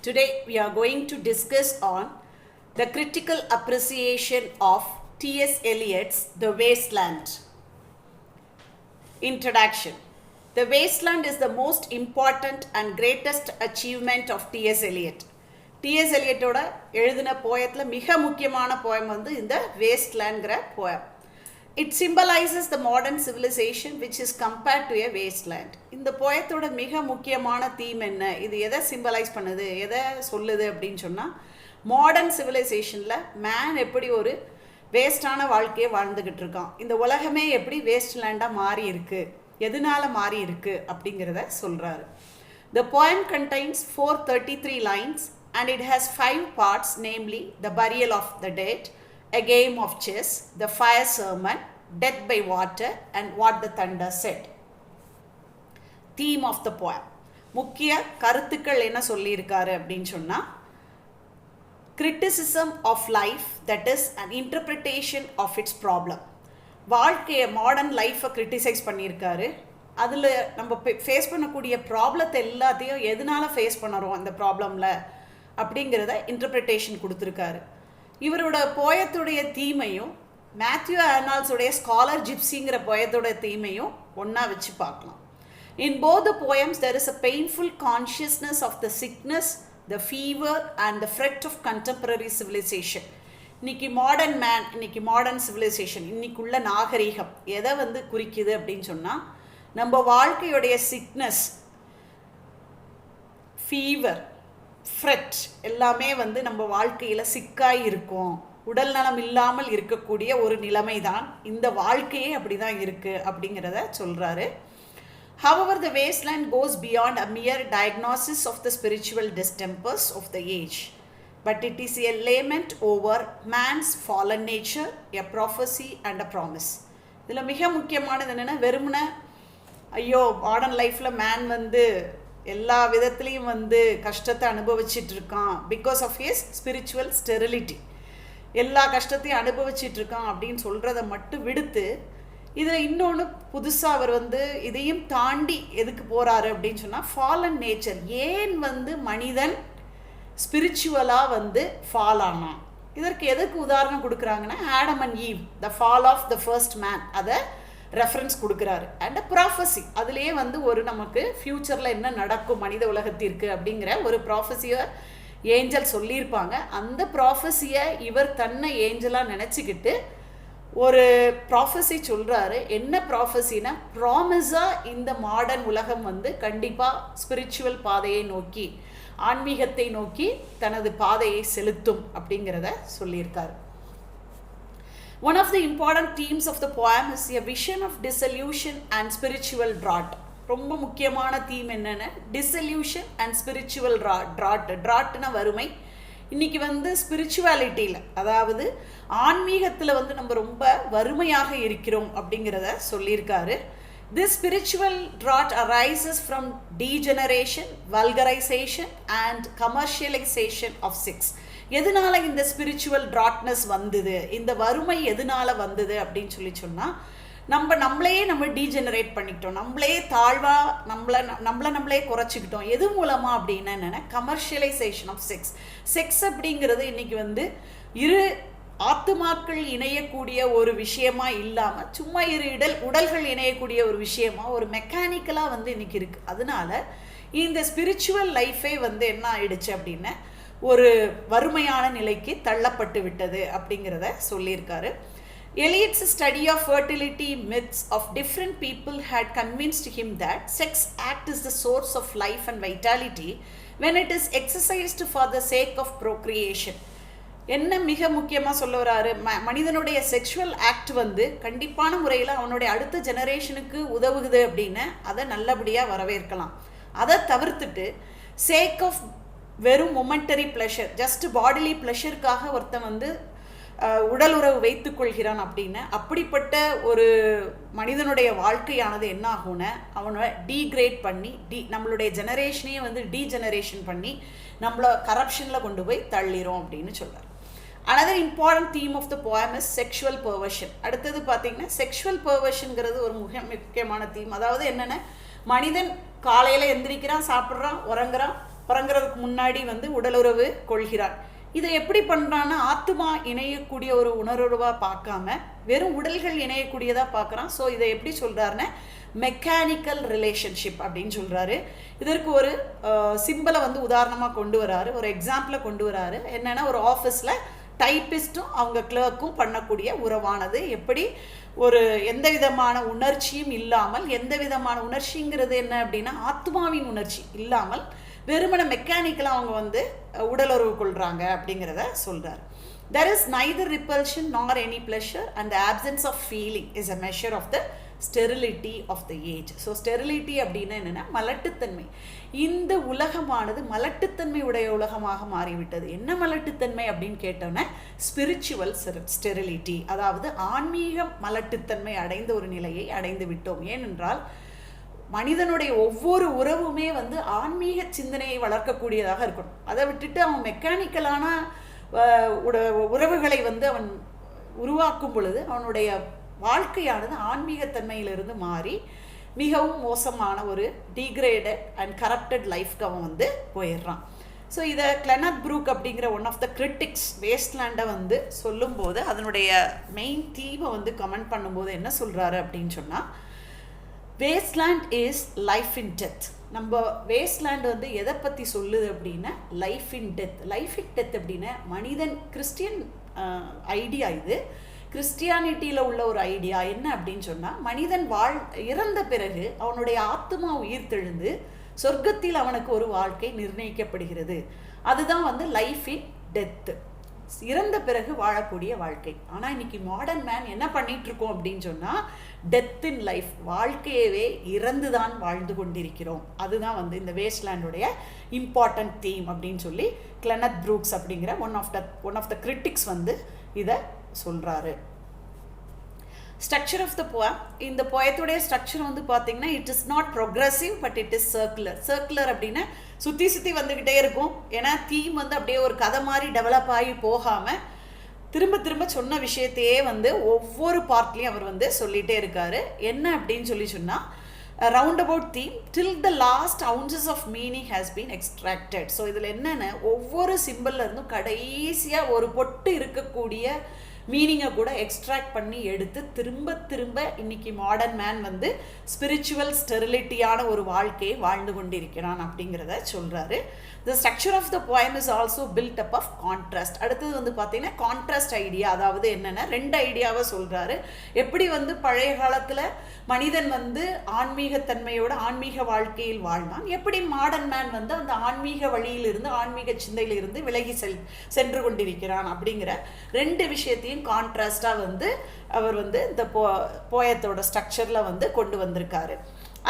Today we are going to discuss on the critical appreciation of T.S. Eliot's The Wasteland. Introduction. The Wasteland is the most important and greatest achievement of T.S. Eliot. T.S. Eliotோட எழுதின போயத்துல மிக முக்கியமான poem வந்து இந்த வேஸ்ட்லேண்ட்ங்கிற poem. It symbolizes the modern civilization which is compared to a wasteland. இந்த போயத்தோட மிக முக்கியமான theme என்ன, இது எதை சிம்பலைஸ் பண்ணுது, எதை சொல்லுது அப்படின்னு சொன்னால், மாடர்ன் சிவிலைசேஷனில் மேன் எப்படி ஒரு வேஸ்டான வாழ்க்கையை வாழ்ந்துக்கிட்டு இருக்கான், இந்த உலகமே எப்படி வேஸ்ட்லேண்டாக மாறி இருக்கு, எதனால மாறி இருக்கு அப்படிங்கிறத சொல்கிறாரு. The poem contains 433 lines and it has 5 parts, namely the burial of the dead, a game of chess, the fire sermon, death by water, and what the thunder said. Theme of the poem. முக்கிய கருத்துக்கள் என்ன சொல்லியிருக்காரு அப்படின்னு சொன்னால், criticism of life, that is an interpretation of its problem. வாழ்க்கையை modern லைஃப்பை criticise பண்ணியிருக்காரு. அதில் நம்ம ஃபேஸ் பண்ணக்கூடிய ப்ராப்ளத்தை எல்லாத்தையும் எதனால ஃபேஸ் பண்ணுறோம் அந்த ப்ராப்ளமில் அப்படிங்கிறத இன்டர்பிரிட்டேஷன் கொடுத்துருக்காரு. இவரோட போயத்துடைய தீமையும் மேத்யூ ஆர்னால்ட்ஸுடைய ஸ்காலர் ஜிப்சிங்கிற போயத்தோட தீமையும் ஒன்றா வச்சு பார்க்கலாம். In both the poems there is a painful consciousness of the sickness, the fever and the fret of contemporary civilisation. இன்னைக்கு மாடர்ன் மேன், இன்னைக்கு மாடர்ன் சிவிலைசேஷன், இன்னைக்குள்ள நாகரீகம் எதை வந்து குறிக்குது அப்படின்னு சொன்னால், நம்ம வாழ்க்கையுடைய சிக்னஸ், ஃபீவர், ஃப்ரெட் எல்லாமே வந்து நம்ம வாழ்க்கையில் சிக்காய் இருக்கும். உடல் நலம் இல்லாமல் இருக்கக்கூடிய ஒரு நிலைமை தான் இந்த வாழ்க்கையே அப்படி தான் இருக்குது அப்படிங்கிறத சொல்கிறாரு. However, the wasteland goes beyond a mere diagnosis of the spiritual distempers of the age, but it is a lament over man's fallen nature, a prophecy and a promise. இதில் மிக முக்கியமானது என்னென்னா, வெறுமன ஐயோ மாடர்ன் லைஃப்பில் மேன் வந்து எல்லா விதத்துலேயும் வந்து கஷ்டத்தை அனுபவிச்சிட்டு இருக்கான், because of his spiritual sterility, எல்லா கஷ்டத்தையும் அனுபவிச்சிட்டு இருக்கான் அப்படின்னு சொல்கிறத மட்டும் விடுத்து, இதில் இன்னொன்று புதுசாக அவர் வந்து இதையும் தாண்டி எதுக்கு போகிறாரு அப்படின்னு சொன்னால், ஃபாலன் நேச்சர், ஏன் வந்து மனிதன் ஸ்பிரிச்சுவலாக வந்து ஃபால் ஆனான். இதற்கு எதுக்கு உதாரணம் கொடுக்குறாங்கன்னா, Adam and Eve, the fall of the first man, அதை ரெஃபரன்ஸ் கொடுக்குறாரு. அண்ட் ப்ராஃபஸி, அதுலேயே வந்து ஒரு நமக்கு ஃப்யூச்சரில் என்ன நடக்கும் மனித உலகத்திற்கு அப்படிங்கிற ஒரு ப்ராஃபஸியை ஏஞ்சல் சொல்லியிருப்பாங்க. அந்த ப்ராஃபஸியை இவர் தன்னை ஏஞ்சலாக நினச்சிக்கிட்டு ஒரு ப்ராஃபஸி சொல்கிறாரு. என்ன ப்ராஃபஸினா, ப்ராமிஸாக இந்த மாடர்ன் உலகம் வந்து கண்டிப்பாக ஸ்பிரிச்சுவல் பாதையை நோக்கி, ஆன்மீகத்தை நோக்கி தனது பாதையை செலுத்தும் அப்படிங்கிறத சொல்லியிருக்காரு. One of the important themes of the poem is a vision of dissolution and spiritual drought. ரொம்ப முக்கியமான தீம் என்னென்ன, டிசல்யூஷன் அண்ட் ஸ்பிரிச்சுவல் ட்ராட்னா வறுமை. இன்றைக்கி வந்து ஸ்பிரிச்சுவாலிட்டியில், அதாவது ஆன்மீகத்தில் வந்து நம்ம ரொம்ப வறுமையாக இருக்கிறோம் அப்படிங்கிறத சொல்லியிருக்காரு. This spiritual drought arises from degeneration, vulgarization and commercialization of sex. எதனால இந்த ஸ்பிரிச்சுவல் ட்ராட்னஸ் வந்தது, இந்த வறுமை எதனால வந்தது அப்படின்னு சொன்னால், நம்மளே டீஜெனரேட் பண்ணிக்கிட்டோம், நம்மளே தாழ்வாக நம்மளே குறைச்சிக்கிட்டோம். எது மூலமாக அப்படின்னா என்னென்னா, கமர்ஷியலைசேஷன் ஆஃப் செக்ஸ். செக்ஸ் அப்படிங்கிறது இன்றைக்கி வந்து இரு ஆத்துமாக்கள் இணையக்கூடிய ஒரு விஷயமா இல்லாமல், சும்மா உடல்கள் இணையக்கூடிய ஒரு விஷயமா, ஒரு மெக்கானிக்கலாக வந்து இன்றைக்கி இருக்குது. அதனால இந்த ஸ்பிரிச்சுவல் லைஃபே வந்து என்ன ஆயிடுச்சு அப்படின்னா, ஒரு வறுமையான நிலைக்கு தள்ளப்பட்டு விட்டது அப்படிங்கிறத சொல்லியிருக்காரு. Eliot's study of fertility myths of different people had convinced him that sex act is the source of life and vitality when it is exercised for the sake of procreation. என்ன மிக முக்கியமாக சொல்ல வராரு, மனிதனுடைய செக்ஷுவல் ஆக்ட் வந்து கண்டிப்பான முறையில் அவனுடைய அடுத்த ஜெனரேஷனுக்கு உதவுகுது அப்படின்னு அதை நல்லபடியாக வரவேற்கலாம். அதை தவிர்த்துட்டு சேக் ஆஃப் வெறும் மொமெண்டரி ப்ளஷர், ஜஸ்ட் பாடிலி ப்ளஷருக்காக ஒருத்தன் வந்து உடல் உறவு வைத்துக்கொள்கிறான் அப்படின்னு, அப்படிப்பட்ட ஒரு மனிதனுடைய வாழ்க்கையானது என்ன ஆகும்னா, அவனை டீக்ரேட் பண்ணி நம்மளுடைய ஜெனரேஷனையே வந்து டீஜெனரேஷன் பண்ணி நம்மளை கரப்ஷனில் கொண்டு போய் தள்ளிரும் அப்படின்னு சொல்கிறார். Another important theme of the poem is sexual perversion. அடுத்தது பார்த்தீங்கன்னா, செக்ஷுவல் பெர்வர்ஷன்ங்கிறது ஒரு முக்கியமான தீம். அதாவது என்னென்ன, மனிதன் காலையில் எந்திரிக்கிறான், சாப்பிட்றான், உறங்குறான், பிறங்கிறதுக்கு முன்னாடி வந்து உடலுறவு கொள்கிறான். இதை எப்படி பண்ணுறான்னா, ஆத்மா இணையக்கூடிய ஒரு உணர்வுருவாக பார்க்காம வெறும் உடல்கள் இணையக்கூடியதாக பார்க்குறான். ஸோ இதை எப்படி சொல்கிறாருன்னா மெக்கானிக்கல் ரிலேஷன்ஷிப் அப்படின்னு சொல்கிறாரு. இதற்கு ஒரு சிம்பிளை வந்து உதாரணமாக கொண்டு வராரு, ஒரு எக்ஸாம்பிளை கொண்டு வராரு. என்னென்னா, ஒரு ஆஃபீஸில் டைப்பிஸ்ட்டும் அவங்க கிளர்க்கும் பண்ணக்கூடிய உறவானது எப்படி ஒரு எந்த விதமான உணர்ச்சியும் இல்லாமல், எந்த விதமான உணர்ச்சிங்கிறது என்ன அப்படின்னா ஆத்மாவின் உணர்ச்சி இல்லாமல் வெறுமன மெக்கானிக்கலாக அவங்க வந்து உடலுறவு கொள்கிறாங்க அப்படிங்கிறத சொல்கிறார். There is neither repulsion nor any pleasure and the absence of feeling is a measure of the sterility of the age. So sterility அப்படின்னா என்னென்னா மலட்டுத்தன்மை. இந்த உலகமானது மலட்டுத்தன்மை உடைய உலகமாக மாறிவிட்டது. என்ன மலட்டுத்தன்மை அப்படின்னு கேட்டோன்னா ஸ்பிரிச்சுவல் ஸ்டெரிலிட்டி, அதாவது ஆன்மீக மலட்டுத்தன்மை அடைந்த ஒரு நிலையை அடைந்து விட்டோம். ஏனென்றால் மனிதனுடைய ஒவ்வொரு உறவுமே வந்து ஆன்மீக சிந்தனையை வளர்க்கக்கூடியதாக இருக்கணும். அதை விட்டுட்டு அவன் மெக்கானிக்கலான உறவுகளை வந்து அவன் உருவாக்கும் பொழுது அவனுடைய வாழ்க்கையானது ஆன்மீகத்தன்மையிலிருந்து மாறி மிகவும் மோசமான ஒரு டீக்ரேடட் அண்ட் கரப்டட் லைஃப்க்கு அவன் வந்து போயிடுறான். ஸோ இதை கிளெனத் ப்ரூக் அப்படிங்கிற ஒன் ஆஃப் த கிரிட்டிக்ஸ் வேஸ்ட்லேண்டை வந்து சொல்லும்போது அதனுடைய மெயின் தீமை வந்து கமெண்ட் பண்ணும்போது என்ன சொல்கிறாரு அப்படின்னு சொன்னால், wasteland is life in death. நம்ம வேஸ்ட்லேண்ட் வந்து எதை பற்றி சொல்லுது அப்படின்னா லைஃப் இன் டெத். லைஃப் இன் டெத் அப்படின்னா மனிதன் கிறிஸ்டியன் ஐடியா, இது கிறிஸ்டியானிட்டியில் உள்ள ஒரு ஐடியா. என்ன அப்படின்னு சொன்னால், மனிதன் இறந்த பிறகு அவனுடைய ஆத்மா உயிர் தெழுந்து சொர்க்கத்தில் அவனுக்கு ஒரு வாழ்க்கை நிர்ணயிக்கப்படுகிறது. அதுதான் வந்து லைஃப் இன் டெத்து, இறந்த பிறகு வாழக்கூடிய வாழ்க்கை. ஆனால் இன்னைக்கு மாடர்ன் மேன் என்ன பண்ணிட்டு இருக்கோம் அப்படின்னு சொன்னால், டெத் இன் லைஃப், வாழ்க்கையவே இறந்து தான் வாழ்ந்து கொண்டிருக்கிறோம். அதுதான் வந்து இந்த வேஸ்ட்லேண்டுடைய இம்பார்ட்டன்ட் தீம் அப்படின்னு சொல்லி கிளெனத் ப்ரூக்ஸ் அப்படிங்கிற ஒன் ஆஃப் த கிரிட்டிக்ஸ் வந்து இதை சொல்கிறாரு. ஸ்ட்ரக்சர் ஆஃப் த போயம், இந்த போயத்துடைய ஸ்ட்ரக்சர் வந்து பார்த்தீங்கன்னா it is not progressive but it is circular. Circular அப்படின்னா சுற்றி சுற்றி வந்துக்கிட்டே இருக்கும். ஏன்னா தீம் வந்து அப்படியே ஒரு கதை மாதிரி டெவலப் ஆகி போகாமல் திரும்ப திரும்ப சொன்ன விஷயத்தையே வந்து ஒவ்வொரு பார்ட்லேயும் அவர் வந்து சொல்லிகிட்டே இருக்காரு. என்ன அப்படின்னு சொன்னால், round about theme till the last ounces of meaning has been extracted. So இதில் என்னென்ன, ஒவ்வொரு சிம்பிள்ல இருந்தும் கடைசியாக ஒரு பொட்டு இருக்கக்கூடிய மீனிங்கை கூட எக்ஸ்ட்ராக்ட் பண்ணி எடுத்து திரும்ப திரும்ப இன்னைக்கு மாடர்ன் மேன் வந்து ஸ்பிரிச்சுவல் ஸ்டெரிலிட்டியான ஒரு வாழ்க்கையை வாழ்ந்து கொண்டிருக்கிறான் அப்படிங்கிறத சொல்கிறாரு. The structure of the poem is also built up of contrast. அடுத்தது வந்து பார்த்தீங்கன்னா கான்ட்ராஸ்ட் ஐடியா, அதாவது என்னென்னா ரெண்டு ஐடியாவை சொல்கிறாரு. எப்படி வந்து பழைய காலத்தில் மனிதன் வந்து ஆன்மீகத்தன்மையோட ஆன்மீக வாழ்க்கையில் வாழ்ந்தான், எப்படி மாடர்ன் மேன் வந்து அந்த ஆன்மீக வழியிலிருந்து ஆன்மீக சிந்தையிலிருந்து விலகி சென்று கொண்டிருக்கிறான் அப்படிங்கிற ரெண்டு விஷயத்தையும் கான்ட்ராஸ்டாக வந்து அவர் வந்து இந்த போயத்தோட ஸ்ட்ரக்சரில் வந்து கொண்டு வந்திருக்காரு.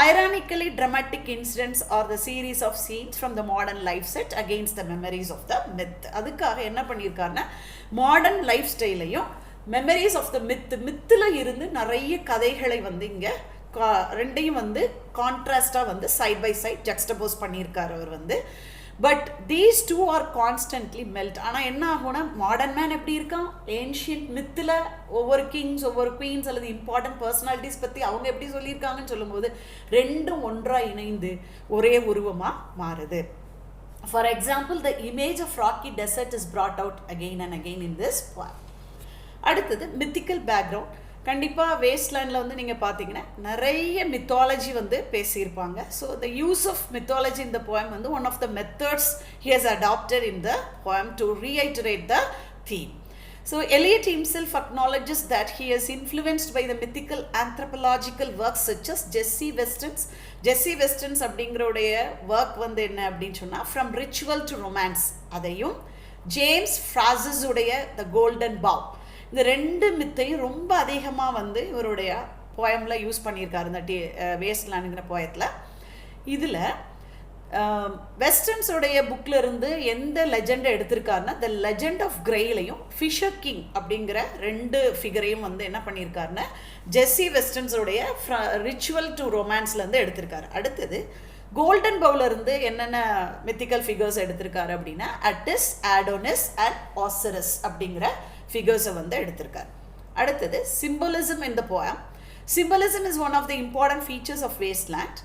Ironically, dramatic incidents are the series of scenes from the modern life set against the memories of the myth. அதுக்காக என்ன பண்ணியிருக்காருன்னா மாடர்ன் லைஃப் ஸ்டைலையும் மெமரிஸ் ஆஃப் த மித்தில் இருந்து நிறைய கதைகளை வந்து இங்கே ரெண்டையும் வந்து கான்ட்ராஸ்டாக வந்து சைட் பை சைட் ஜக்ஸ்டபோஸ் பண்ணியிருக்காரு அவர் வந்து. But these two are constantly melt. ஆனால் என்ன ஆகும்னா, மாடர்ன் மேன் எப்படி இருக்கான், ஏன்ஷியன்ட் மித்தில் ஒவ்வொரு கிங்ஸ் ஒவ்வொரு குவீன்ஸ் அல்லது இம்பார்ட்டன்ட் பர்சனாலிட்டிஸ் பற்றி அவங்க எப்படி சொல்லியிருக்காங்கன்னு சொல்லும்போது ரெண்டும் ஒன்றாக இணைந்து ஒரே உருவமாக மாறுது. For example, the image of rocky desert is brought out again and again in this poem. அடுத்தது மித்திக்கல் பேக்ரவுண்ட். கண்டிப்பாக வேஸ்ட்லேண்டில் வந்து நீங்கள் பார்த்தீங்கன்னா நிறைய மித்தாலஜி வந்து பேசியிருப்பாங்க. So the use of mythology இந்த போயம் வந்து one of the methods he has adopted in the poem to reiterate the theme. So Eliot himself acknowledges that he is influenced by the mythical anthropological works such as Jessie வெஸ்டன்ஸ் அப்படிங்கிறோடைய work வந்து என்ன அப்படின்னு சொன்னால் from ritual to romance, அதையும் James process உடைய the golden pav, இந்த ரெண்டு மித்தையும் ரொம்ப அதிகமாக வந்து இவருடைய போயமில் யூஸ் பண்ணியிருக்காரு இந்த வேஸ்ட்லேண்டுங்கிற போயத்தில். இதில் வெஸ்டர்ன்ஸோடைய புக்கில் இருந்து எந்த லெஜெண்டை எடுத்திருக்காருன்னா த லெஜெண்ட் ஆஃப் கிரெயிலையும் ஃபிஷர் கிங் அப்படிங்கிற ரெண்டு ஃபிகரையும் வந்து என்ன பண்ணியிருக்காருன்னா ஜெஸ்ஸி வெஸ்டர்ன்ஸோடைய ரிச்சுவல் டு ரொமான்ஸ்லேருந்து எடுத்திருக்காரு. அடுத்தது கோல்டன் பவுலிருந்து என்னென்ன மித்திக்கல் ஃபிகர்ஸ் எடுத்திருக்காரு அப்படின்னா அட்டிஸ், ஆடோனிஸ் அண்ட் ஆசரஸ் அப்படிங்கிற ஃபிகர்ஸை வந்து எடுத்திருக்காரு. அடுத்தது symbolism in the poem. Symbolism is one of the important features of Wasteland.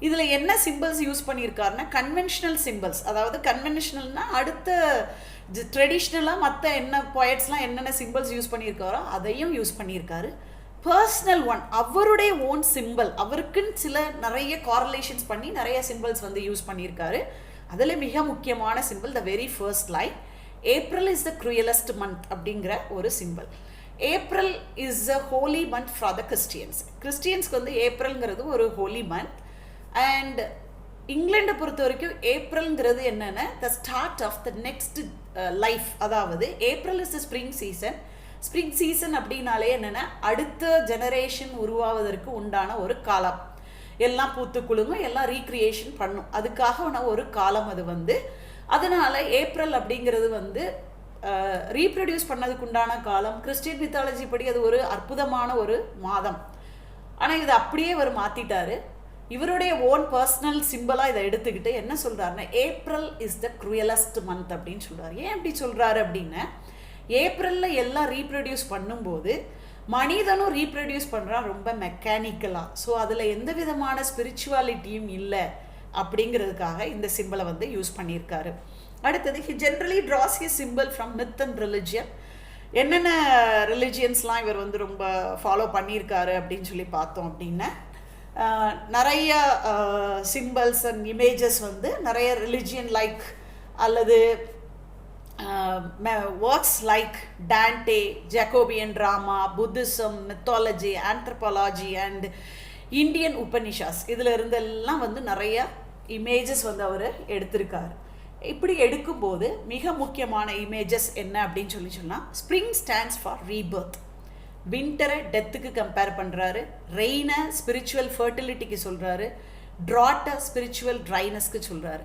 இதில் என்ன சிம்பிள்ஸ் யூஸ் பண்ணியிருக்காருன்னா கன்வென்ஷனல் சிம்பிள்ஸ், அதாவது கன்வென்ஷனல்னால் அடுத்த ட்ரெடிஷ்னலாக மற்ற என்ன போயட்ஸ்லாம் என்னென்ன சிம்பிள்ஸ் யூஸ் பண்ணியிருக்காரோ அதையும் யூஸ் பண்ணியிருக்காரு. பர்சனல் ஒன், அவருடைய ஓன் சிம்பிள், அவருக்குன்னு சில நிறைய காரலேஷன்ஸ் பண்ணி நிறைய சிம்பிள்ஸ் வந்து யூஸ் பண்ணியிருக்காரு. அதில் மிக முக்கியமான symbol the very first line, April is the cruellest month அப்படிங்கிற ஒரு symbol. April is a holy month for the Christians. கிறிஸ்டியன்ஸ்க்கு வந்து ஏப்ரல்ங்கிறது ஒரு ஹோலி மந்த். அண்ட் இங்கிலாண்டை பொறுத்த வரைக்கும் ஏப்ரல்ங்கிறது என்னென்னா the start of the next life, அதாவது April is the spring season. Spring season அப்படின்னாலே என்னென்னா அடுத்த ஜெனரேஷன் உருவாவதற்கு உண்டான ஒரு காலம், எல்லாம் பூத்து குலுங்கும், எல்லாம் ரீக்ரியேஷன் பண்ணும், அதுக்காக ஒரு காலம் அது வந்து. அதனால் ஏப்ரல் அப்படிங்கிறது வந்து ரீப்ரொடியூஸ் பண்ணதுக்கு உண்டான காலம். கிறிஸ்டியன் மித்தாலஜி படி அது ஒரு அற்புதமான ஒரு மாதம். ஆனால் இதை அப்படியே அவர் மாற்றிட்டாரு. இவருடைய ஓன் பர்சனல் சிம்பிளாக இதை எடுத்துக்கிட்டு என்ன சொல்கிறாருன்னா April is the cruellest month அப்படின்னு சொல்கிறார். ஏன் அப்படி சொல்கிறாரு அப்படின்னா ஏப்ரலில் எல்லாம் ரீப்ரொடியூஸ் பண்ணும்போது மனிதனும் ரீப்ரொடியூஸ் பண்ணுறான் ரொம்ப மெக்கானிக்கலாக. ஸோ அதில் எந்த விதமான ஸ்பிரிச்சுவாலிட்டியும் இல்லை அப்படிங்கிறதுக்காக இந்த சிம்பிளை வந்து யூஸ் பண்ணியிருக்காரு. அடுத்தது he generally draws his symbol from myth and religion. என்னென்ன ரிலிஜியன்ஸ்லாம் இவர் வந்து ரொம்ப ஃபாலோ பண்ணியிருக்காரு அப்படின்னு சொல்லி பார்த்தோம் அப்படின்னா நிறைய சிம்பிள்ஸ் அண்ட் இமேஜஸ் வந்து நிறைய ரிலிஜியன் லைக் அல்லது works like Dante, Jacobean drama, Buddhism, mythology, anthropology and Indian Upanishads, இதில் இருந்தெல்லாம் வந்து நிறைய இமேஜஸ் வந்து அவர் எடுத்திருக்காரு. இப்படி எடுக்கும்போது மிக முக்கியமான இமேஜஸ் என்ன அப்படின்னு சொன்னால் ஸ்ப்ரிங் ஸ்டாண்ட்ஸ் ஃபார் ரீபர்த், வின்டரை டெத்துக்கு கம்பேர் பண்ணுறாரு, ரெயினை ஸ்பிரிச்சுவல் ஃபர்டிலிட்டிக்கு சொல்கிறாரு, ட்ராட்டை ஸ்பிரிச்சுவல் ட்ரைனஸ்க்கு சொல்கிறாரு.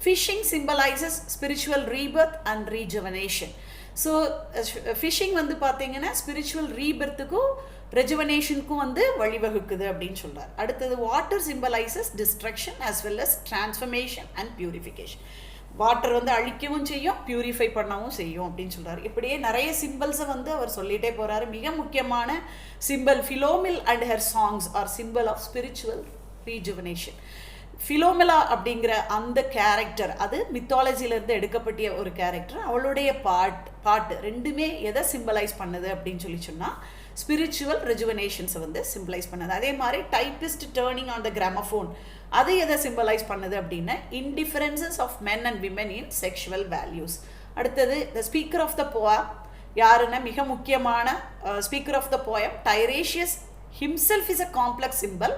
Fishing symbolises spiritual rebirth and rejuvenation. So fishing வந்து பார்த்தீங்கன்னா ஸ்பிரிச்சுவல் ரீபர்த்துக்கும் ரெஜுவனேஷனுக்கும் வந்து வழிவகுக்குது அப்படின்னு சொல்கிறார். அடுத்தது water symbolises destruction as well as transformation and purification. Water வந்து அழிக்கவும் செய்யும், பியூரிஃபை பண்ணவும் செய்யும் அப்படின்னு சொல்கிறார். இப்படியே நிறைய சிம்பிள்ஸை வந்து அவர் சொல்லிகிட்டே போகிறாரு. மிக முக்கியமான symbol Philomel and her songs are symbol of spiritual rejuvenation. Philomela அப்படிங்கிற அந்த கேரக்டர் அது மித்தாலஜியிலேருந்து எடுக்கப்பட்ட ஒரு கேரக்டர். அவளுடைய பாட்டு ரெண்டுமே எதை சிம்பிளைஸ் பண்ணுது அப்படின்னு சொன்னால் ஸ்பிரிச்சுவல் ரெஜுவனேஷன்ஸை வந்து சிம்பிளைஸ் பண்ணுது. அதே மாதிரி typist turning on the gramophone அது எதை சிம்பிளைஸ் பண்ணுது அப்படின்னா indifferences of men and women in sexual values. அடுத்தது the speaker of the poem யாருன்னா மிக முக்கியமான speaker of the poem Tiresias himself is a complex symbol.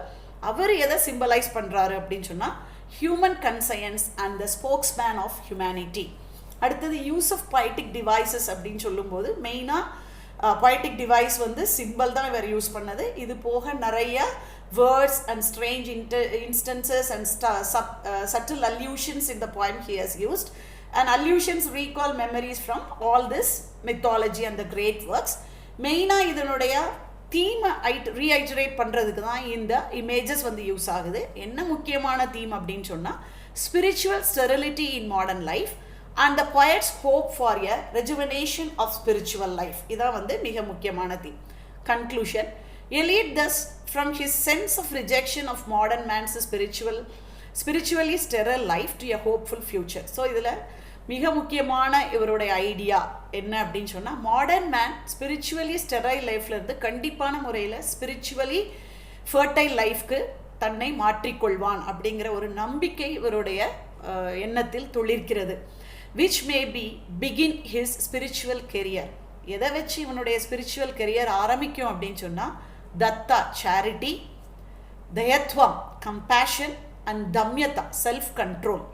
அவர் எதை சிம்பிளைஸ் பண்ணுறாரு அப்படின்னு சொன்னால் human conscience and the spokesman of humanity. அடுத்தது யூஸ் ஆஃப் பொய்டிக் டிவைசஸ் அப்படின்னு சொல்லும்போது மெயினாக பொய்டிக் டிவைஸ் வந்து சிம்பிள் தான் இவர் யூஸ் பண்ணது. இது போக நிறைய words and strange instances and subtle allusions in the poem he has used, and allusions recall memories from all this mythology and the great works. மெயினாக இதனுடைய தீமை ரீஐட்ரேட் பண்ணுறதுக்கு தான் இந்த இமேஜஸ் வந்து யூஸ் ஆகுது. என்ன முக்கியமான தீம் அப்படின்னு சொன்னால் spiritual sterility in modern life and the poet's hope for a rejuvenation of spiritual life. இதான் வந்து மிக முக்கியமான theme. Conclusion, Eliot thus from his sense of rejection of modern man's spiritually sterile life to a hopeful future. So இதில் மிக முக்கியமான இவருடைய idea என்ன அப்படின்னு சொன்னால் மாடர்ன் மேன் ஸ்பிரிச்சுவலி ஸ்டெரைல் லைஃப்லேருந்து கண்டிப்பான முறையில் ஸ்பிரிச்சுவலி ஃபர்டைல் லைஃப்க்கு தன்னை மாற்றிக்கொள்வான் அப்படிங்கிற ஒரு நம்பிக்கை இவருடைய எண்ணத்தில் துளிர்க்கிறது. Which may be begin his spiritual career. எதை வச்சு இவனுடைய ஸ்பிரிச்சுவல் கெரியர் ஆரம்பிக்கும் அப்படின்னு சொன்னால் தத்தா சேரிட்டி, தயத்வம் கம்பேஷன் அண்ட் தம்யதா செல்ஃப் கண்ட்ரோல்.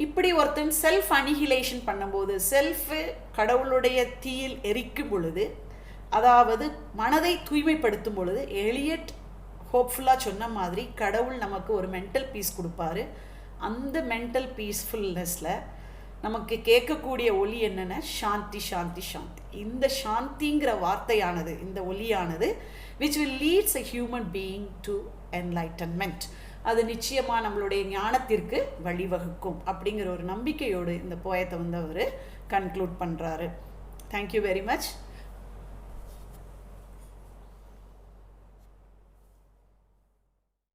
இப்படி ஒருத்தன் செல்ஃப் அனிஹிலேஷன் பண்ணும்போது செல்ஃபு கடவுளுடைய தீயில் எரிக்கும் பொழுது, அதாவது மனதை தூய்மைப்படுத்தும் பொழுது எலியட் ஹோப்ஃபுல்லாக சொன்ன மாதிரி கடவுள் நமக்கு ஒரு மென்டல் பீஸ் கொடுப்பாரு. அந்த மென்டல் பீஸ்ஃபுல்னஸில் நமக்கு கேட்கக்கூடிய ஒலி என்னென்ன சாந்தி சாந்தி சாந்தி. இந்த சாந்திங்கிற வார்த்தையானது, இந்த ஒலியானது which will leads a human being to enlightenment. அது நிச்சயமாக நம்மளுடைய ஞானத்திற்கு வழிவகுக்கும் அப்படிங்கிற ஒரு நம்பிக்கையோடு இந்த போயத்தை வந்து அவர் கன்க்ளூட் பண்ணுறாரு. Thank you very much.